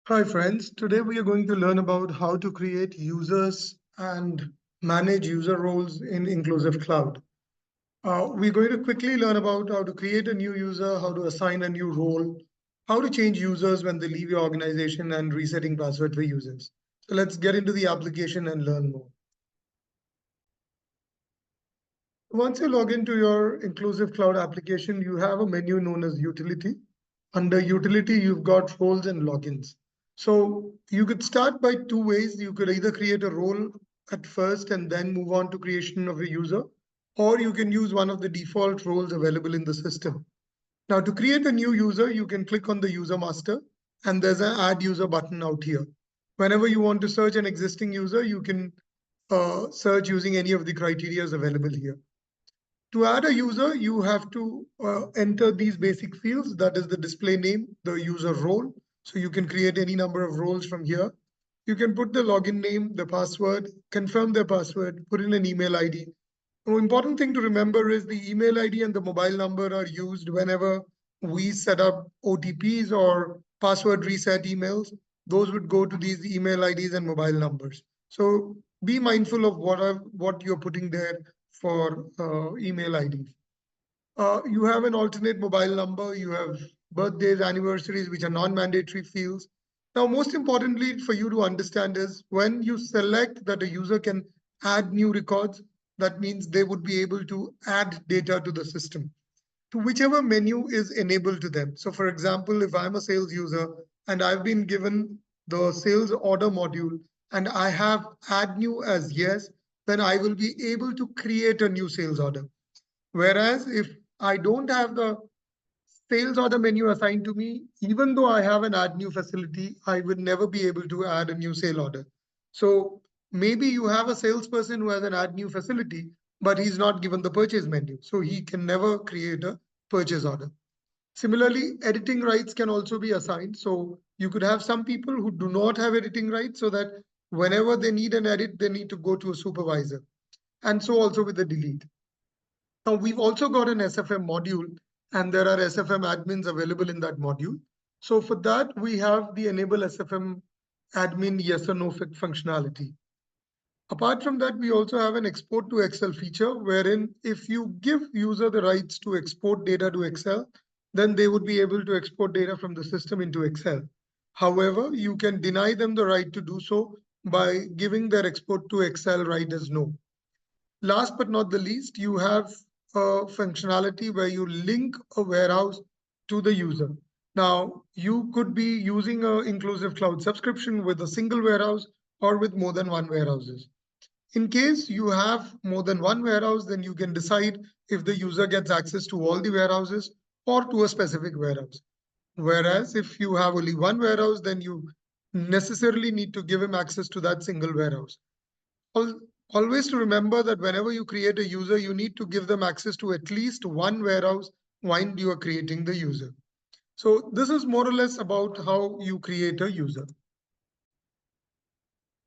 Hi friends, today we are going to learn about how to create users and manage user roles in Inclusive Cloud. We're going to quickly learn about how to create a new user, how to assign a new role, how to change users when they leave your organization, and resetting password for users. So let's get into the application and learn more. Once you log into your Inclusive Cloud application, you have a menu known as Utility. Under Utility, you've got roles and logins. So you could start by two ways. You could either create a role at first and then move on to creation of a user, or you can use one of the default roles available in the system. Now, to create a new user, you can click on the user master, and there's an add user button out here. Whenever you want to search an existing user, you can search using any of the criteria available here. To add a user, you have to enter these basic fields. That is the display name, the user role. So you can create any number of roles from here. You can put the login name, the password, confirm their password, put in an email ID. The important thing to remember is the email ID and the mobile number are used whenever we set up OTPs or password reset emails. Those would go to these email IDs and mobile numbers. So be mindful of what you're putting there for email IDs. You have an alternate mobile number, you have birthdays, anniversaries, which are non-mandatory fields. Now, most importantly for you to understand is when you select that a user can add new records, that means they would be able to add data to the system to whichever menu is enabled to them. So for example, if I'm a sales user and I've been given the sales order module and I have add new as yes, then I will be able to create a new sales order. Whereas if I don't have the sales order menu assigned to me, even though I have an add new facility, I would never be able to add a new sale order. So maybe you have a salesperson who has an add new facility, but he's not given the purchase menu. So he can never create a purchase order. Similarly, editing rights can also be assigned. So you could have some people who do not have editing rights so that whenever they need an edit, they need to go to a supervisor. And so also with the delete. Now, we've also got an SFM module, and there are SFM admins available in that module. So for that, we have the enable SFM admin yes or no functionality. Apart from that, we also have an export to Excel feature, wherein if you give user the rights to export data to Excel, then they would be able to export data from the system into Excel. However, you can deny them the right to do so by giving their export to Excel right as no. Last but not the least, you have a functionality where you link a warehouse to the user. Now, you could be using an inclusive cloud subscription with a single warehouse or with more than one warehouses. In case you have more than one warehouse, then you can decide if the user gets access to all the warehouses or to a specific warehouse. Whereas if you have only one warehouse, then you necessarily need to give him access to that single warehouse. Always to remember that whenever you create a user, you need to give them access to at least one warehouse while you are creating the user. So this is more or less about how you create a user.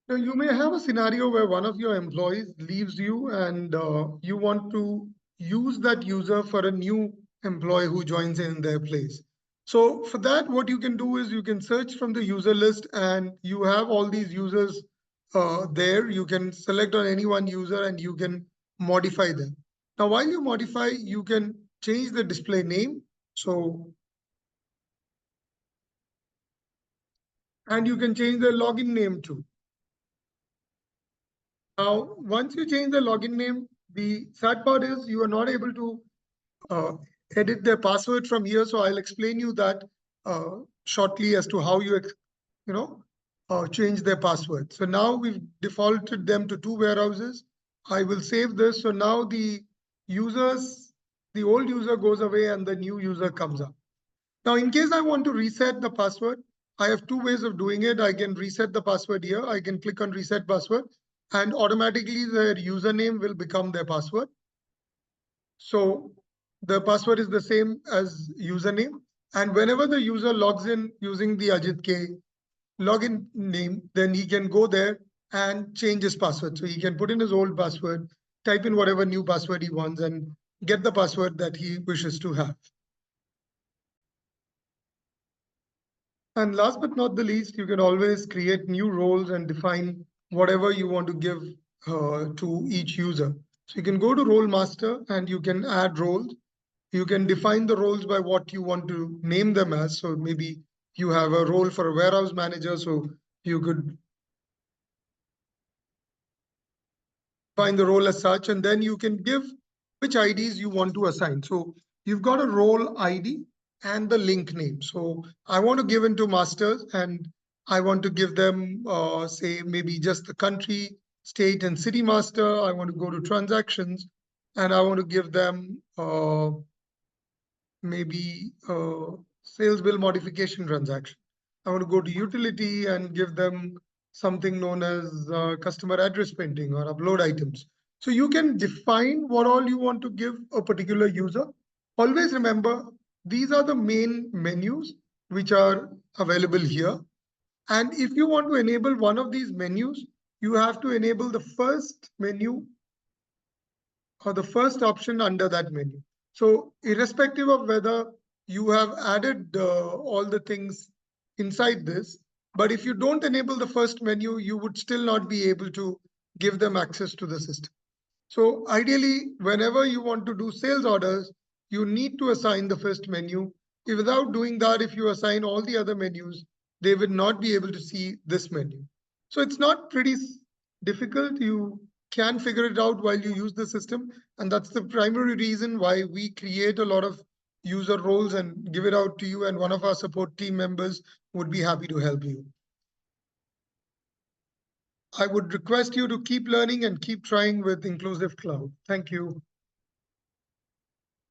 Now, you may have a scenario where one of your employees leaves you and you want to use that user for a new employee who joins in their place. So for that, what you can do is you can search from the user list and you have all these users there. You can select on any one user and you can modify them. Now, while you modify, you can change the display name. So, and you can change the login name too. Now, once you change the login name, the sad part is you are not able to uh, edit their password from here. So I'll explain you that shortly as to how you know, change their password. So now we've defaulted them to two warehouses. I will save this. So now the old user goes away and the new user comes up. Now, in case I want to reset the password, I have two ways of doing it. I can reset the password here. I can click on reset password and automatically their username will become their password. So the password is the same as username. And whenever the user logs in using the Ajit K login name, then he can go there and change his password. So he can put in his old password, type in whatever new password he wants and get the password that he wishes to have. And last but not the least, you can always create new roles and define whatever you want to give to each user. So you can go to role master and you can add roles. You can define the roles by what you want to name them as. So maybe you have a role for a warehouse manager. So you could define the role as such, and then you can give which IDs you want to assign. So you've got a role ID and the link name. So I want to give into masters and I want to give them, say, maybe just the country, state, and city master. I want to go to transactions and I want to give them maybe sales bill modification transaction. I want to go to utility and give them something known as customer address printing or upload items. So you can define what all you want to give a particular user. Always remember, these are the main menus which are available here. And if you want to enable one of these menus, you have to enable the first menu or the first option under that menu. So irrespective of whether you have added all the things inside this, but if you don't enable the first menu, you would still not be able to give them access to the system. So ideally, whenever you want to do sales orders, you need to assign the first menu. If without doing that, if you assign all the other menus, they would not be able to see this menu. So it's not pretty difficult. You can figure it out while you use the system. And that's the primary reason why we create a lot of user roles and give it out to you. And one of our support team members would be happy to help you. I would request you to keep learning and keep trying with Inclusive Cloud. Thank you.